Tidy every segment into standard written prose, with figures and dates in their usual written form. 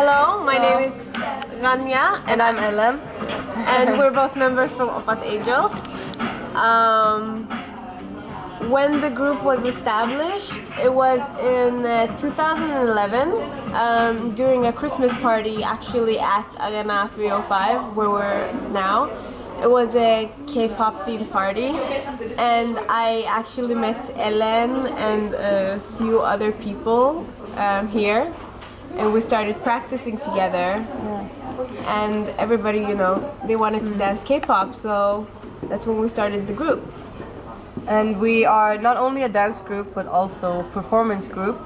Hello, my name is Rania And I'm Ellen. and we're both members from Oppas Angel. When the group was established, it was in 2011 during a Christmas party actually at Arena 305 where we're now. It was a K-pop themed party and I actually met Ellen and a few other people here, and we started practicing together. And everybody, they wanted to dance K-pop, so that's when we started the group. And we are not only a dance group but also performance group.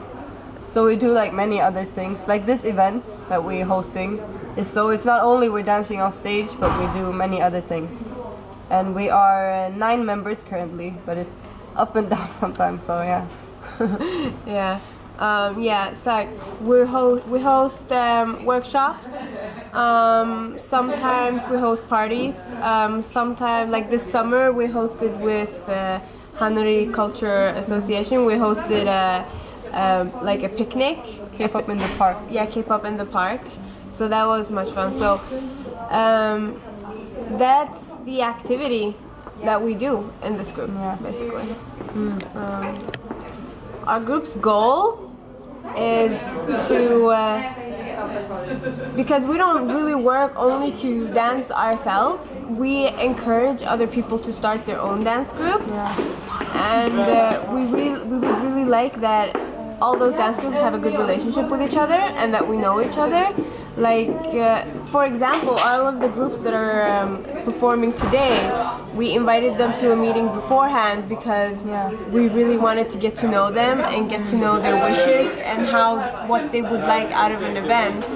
So we do like many other things, like this event that we're hosting. So it's not only we're dancing on stage, but we do many other things. And we are 9 members currently, but it's up and down sometimes, so yeah. So we host workshops. Sometimes we host parties. Sometimes, like this summer, we hosted with Hanuri Culture Association. We hosted like a picnic. K-pop in the park. Yeah, K-pop in the park. So that was much fun. So that's the activity that we do in this group, basically. Our group's goal is to, because we don't really work only to dance ourselves, we encourage other people to start their own dance groups. And we would really like that all those dance groups have a good relationship with each other and that we know each other. Like, for example, all of the groups that are performing today, we invited them to a meeting beforehand because we really wanted to get to know them and get to know their wishes and what they would like out of an event.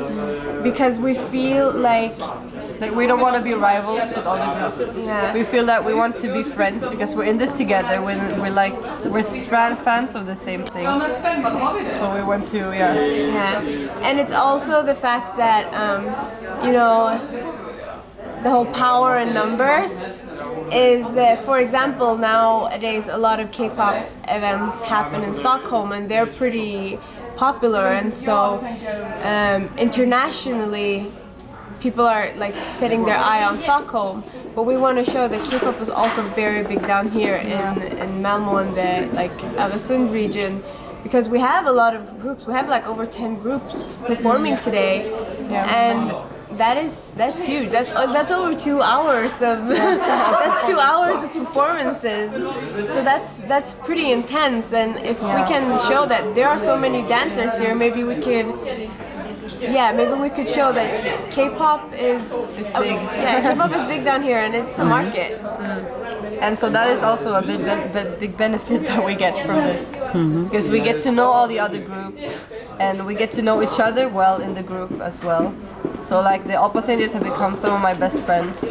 Because we feel like we don't want to be rivals with other groups. We feel that we want to be friends because we're in this together. We're fans of the same things. So we want to, And it's also the fact that the whole power in numbers is, for example, nowadays a lot of K-pop events happen in Stockholm and they're pretty popular, and so internationally people are like setting their eye on Stockholm, but we want to show that K-pop is also very big down here in Malmö and the Öresund region, because we have a lot of groups. We have like over 10 groups performing today, and that's huge. That's over 2 hours of that's 2 hours of performances. So that's pretty intense. And if we can show that there are so many dancers here, maybe we could show that K-pop is big. K-pop is big down here, and it's a market. And so that is also a big benefit that we get from this, because we get to know all the other groups, and we get to know each other well in the group as well. So like the Oppas Angels have become some of my best friends,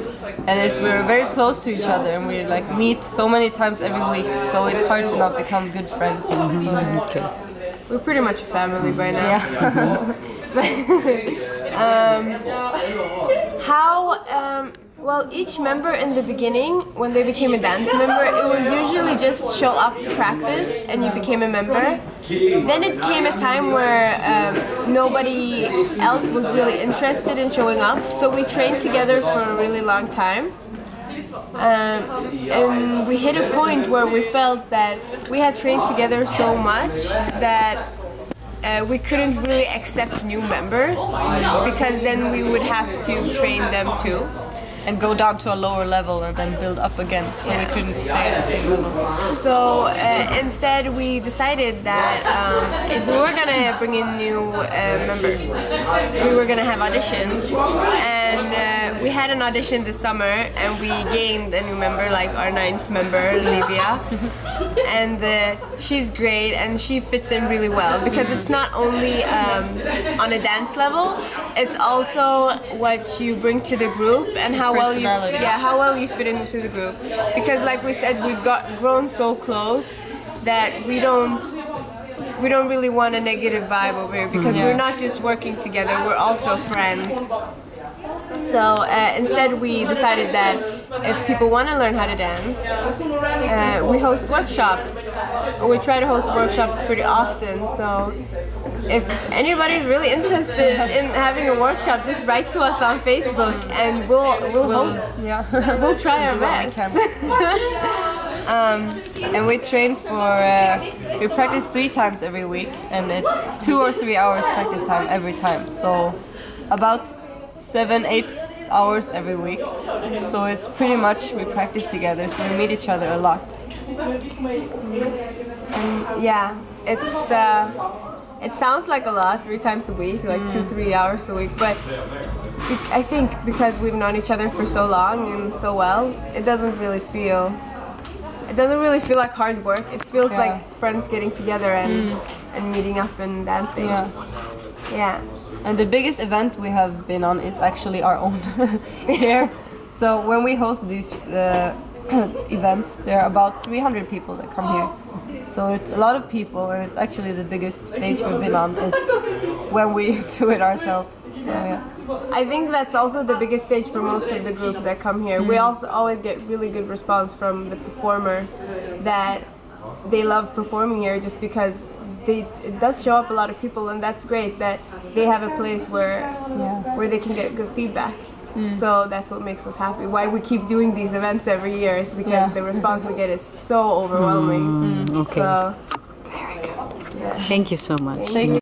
and we're very close to each other, and we like meet so many times every week. So it's hard to not become good friends. We're pretty much a family by now. Yeah. Well, each member in the beginning, when they became a dance member, it was usually just show up to practice and you became a member. Then it came a time where nobody else was really interested in showing up, so we trained together for a really long time. And we hit a point where we felt that we had trained together so much that we couldn't really accept new members, because then we would have to train them too. And go down to a lower level and then build up again, so we couldn't stay at the same level. So instead we decided that if we were going to bring in new members, we were going to have auditions. And we had an audition this summer and we gained a new member, like our 9th member, Livia. And she's great and she fits in really well, because it's not only on a dance level, it's also what you bring to the group and how well you fit into the group. Because like we said, we've grown so close that we don't really want a negative vibe over here, because we're not just working together, we're also friends. So instead we decided that if people want to learn how to dance, we host workshops. We try to host workshops pretty often, so if anybody's really interested in having a workshop, just write to us on Facebook and we'll host. Yeah. We'll try our Do what we best. can. And we train for, we practice 3 times every week, and it's 2 or 3 hours practice time every time. So about 7-8 hours every week. So it's pretty much we practice together, so we meet each other a lot. Yeah, it's it sounds like a lot, 3 times a week, like 2-3 hours a week, but I think because we've known each other for so long and so well, it doesn't really feel like hard work. It feels like friends getting together and meeting up and dancing. Yeah. And the biggest event we have been on is actually our own here. So when we host these events, there are about 300 people that come here. So it's a lot of people, and it's actually the biggest stage we've been on is when we do it ourselves. So, yeah. I think that's also the biggest stage for most of the group that come here. We also always get really good response from the performers that they love performing here just because it does show up a lot of people, and that's great that they have a place where they can get good feedback. So that's what makes us happy. Why we keep doing these events every year is because the response we get is so overwhelming. Okay. So, Very good. Thank you so much. Thank you.